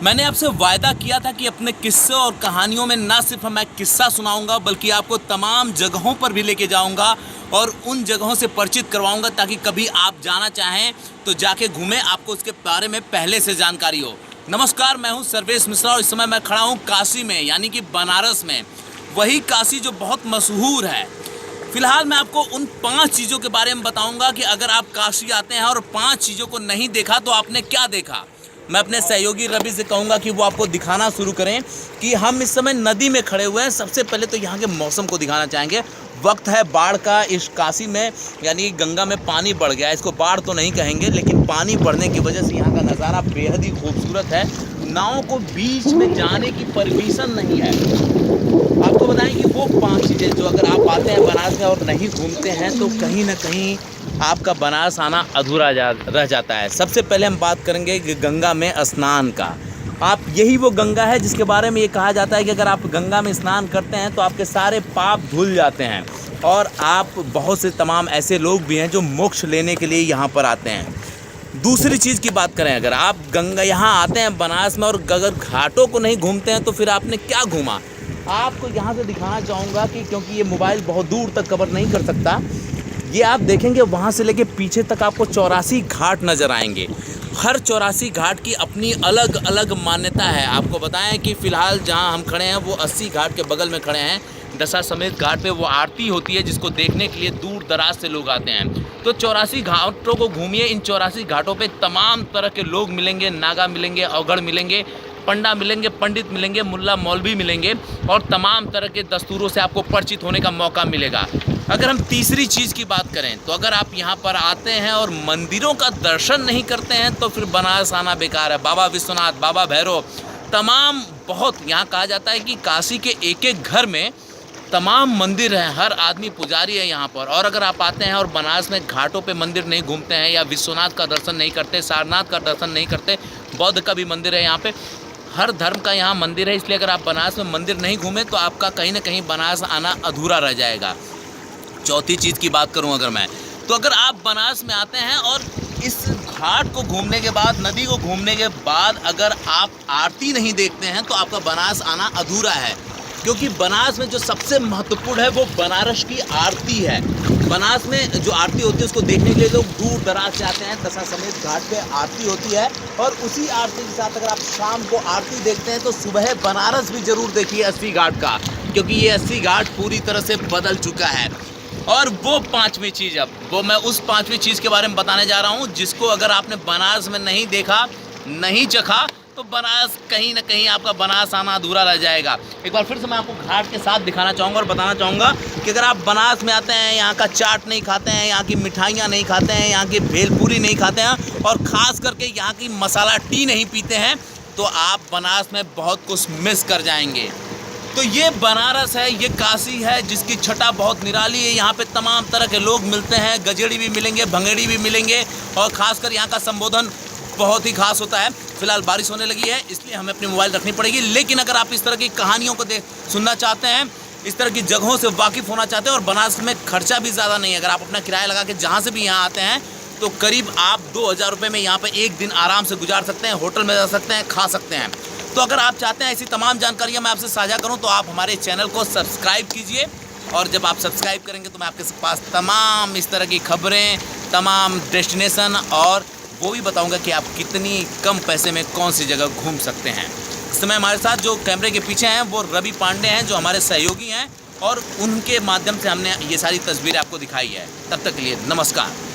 मैंने आपसे वायदा किया था कि अपने किस्से और कहानियों में ना सिर्फ मैं किस्सा सुनाऊंगा बल्कि आपको तमाम जगहों पर भी लेके जाऊंगा और उन जगहों से परिचित करवाऊंगा ताकि कभी आप जाना चाहें तो जाके घूमें, आपको उसके बारे में पहले से जानकारी हो। नमस्कार, मैं हूं सर्वेश मिश्रा और इस समय मैं खड़ा हूं काशी में, यानी कि बनारस में। वही काशी जो बहुत मशहूर है। फिलहाल मैं आपको उन 5 चीज़ों के बारे में बताऊंगा कि अगर आप काशी आते हैं और 5 चीज़ों को नहीं देखा तो आपने क्या देखा। मैं अपने सहयोगी रवि से कहूँगा कि वो आपको दिखाना शुरू करें कि हम इस समय नदी में खड़े हुए हैं। सबसे पहले तो यहाँ के मौसम को दिखाना चाहेंगे। वक्त है बाढ़ का इस काशी में, यानी गंगा में पानी बढ़ गया है। इसको बाढ़ तो नहीं कहेंगे, लेकिन पानी बढ़ने की वजह से यहाँ का नज़ारा बेहद ही खूबसूरत है। नाव को बीच में जाने की परमिशन नहीं है। आपको बताएं कि वो 5 चीज़ें जो अगर आप आते हैं बनारस में और नहीं घूमते हैं तो कहीं ना कहीं आपका बनारस आना अधूरा रह जाता है। सबसे पहले हम बात करेंगे कि गंगा में स्नान का। आप यही वो गंगा है जिसके बारे में ये कहा जाता है कि अगर आप गंगा में स्नान करते हैं तो आपके सारे पाप धुल जाते हैं और आप बहुत से तमाम ऐसे लोग भी हैं जो मोक्ष लेने के लिए यहाँ पर आते हैं। दूसरी चीज़ की बात करें, अगर आप गंगा यहाँ आते हैं बनारस में और अगर घाटों को नहीं घूमते हैं तो फिर आपने क्या घूमा। आपको यहाँ से दिखाना चाहूँगा कि क्योंकि ये मोबाइल बहुत दूर तक कवर नहीं कर सकता, ये आप देखेंगे वहाँ से लेके पीछे तक आपको 84 घाट नज़र आएंगे। हर 84 घाट की अपनी अलग अलग मान्यता है। आपको बताएं कि फ़िलहाल जहाँ हम खड़े हैं वो 80 घाट के बगल में खड़े हैं। दशाश्वमेध घाट पे वो आरती होती है जिसको देखने के लिए दूर दराज से लोग आते हैं। तो 84 घाटों को घूमिए। इन 84 घाटों पे तमाम तरह के लोग मिलेंगे, नागा मिलेंगे, अवघड़ मिलेंगे, पंडा मिलेंगे, पंडित मिलेंगे, मुल्ला मौलवी मिलेंगे और तमाम तरह के दस्तूरों से आपको परिचित होने का मौका मिलेगा। अगर हम तीसरी चीज़ की बात करें तो अगर आप यहाँ पर आते हैं और मंदिरों का दर्शन नहीं करते हैं तो फिर बनारस आना बेकार है। बाबा विश्वनाथ, बाबा भैरव, तमाम बहुत यहाँ कहा जाता है कि काशी के एक एक घर में तमाम मंदिर हैं, हर आदमी पुजारी है यहाँ पर। और अगर आप आते हैं और बनारस में घाटों पे मंदिर नहीं घूमते हैं या विश्वनाथ का दर्शन नहीं करते, सारनाथ का दर्शन नहीं करते, बौद्ध का भी मंदिर है यहाँ पे, हर धर्म का यहाँ मंदिर है, इसलिए अगर आप बनारस में मंदिर नहीं घूमें तो आपका कहीं ना कहीं बनारस आना अधूरा रह जाएगा। चौथी चीज़ की बात करूँ अगर मैं, तो अगर आप बनारस में आते हैं और इस घाट को घूमने के बाद, नदी को घूमने के बाद अगर आप आरती नहीं देखते हैं तो आपका बनारस आना अधूरा है। क्योंकि बनारस में जो सबसे महत्वपूर्ण है वो बनारस की आरती है। बनारस में जो आरती होती है उसको देखने के लिए लोग दूर दराज से आते हैं। दशाश्वमेध घाट पे आरती होती है और उसी आरती के साथ अगर आप शाम को आरती देखते हैं तो सुबह बनारस भी ज़रूर देखिए 80 घाट का, क्योंकि ये 80 घाट पूरी तरह से बदल चुका है। और वो 5वीं चीज़, अब वो मैं उस 5वीं चीज़ के बारे में बताने जा रहा हूँ जिसको अगर आपने बनारस में नहीं देखा, नहीं चखा, तो बनारस कहीं ना कहीं आपका बनारस आना अधूरा रह जाएगा। एक बार फिर से मैं आपको घाट के साथ दिखाना चाहूँगा और बताना चाहूँगा कि अगर आप बनारस में आते हैं, यहाँ का चाट नहीं खाते हैं, यहाँ की मिठाइयाँ नहीं खाते हैं, यहाँ की भेलपूरी नहीं खाते हैं और ख़ास करके यहाँ की मसाला टी नहीं पीते हैं तो आप बनारस में बहुत कुछ मिस कर जाएंगे। तो ये बनारस है, ये काशी है जिसकी छटा बहुत निराली है। यहाँ पे तमाम तरह के लोग मिलते हैं, गजेड़ी भी मिलेंगे, भंगेड़ी भी मिलेंगे और ख़ासकर यहाँ का संबोधन बहुत ही खास होता है। फिलहाल बारिश होने लगी है इसलिए हमें अपनी मोबाइल रखनी पड़ेगी, लेकिन अगर आप इस तरह की कहानियों को सुनना चाहते हैं, इस तरह की जगहों से वाकिफ़ होना चाहते हैं और बनारस में खर्चा भी ज़्यादा नहीं है। अगर आप अपना किराया लगा के जहाँ से भी यहाँ आते हैं तो करीब आप 2000 रुपये में यहाँ पर एक दिन आराम से गुजार सकते हैं, होटल में जा सकते हैं, खा सकते हैं। तो अगर आप चाहते हैं ऐसी तमाम जानकारियाँ मैं आपसे साझा करूँ तो आप हमारे चैनल को सब्सक्राइब कीजिए और जब आप सब्सक्राइब करेंगे तो मैं आपके पास तमाम इस तरह की खबरें, तमाम डेस्टिनेशन और वो भी बताऊंगा कि आप कितनी कम पैसे में कौन सी जगह घूम सकते हैं। इस समय हमारे साथ जो कैमरे के पीछे हैं वो रवि पांडे हैं जो हमारे सहयोगी हैं और उनके माध्यम से हमने ये सारी तस्वीरें आपको दिखाई है। तब तक के लिए नमस्कार।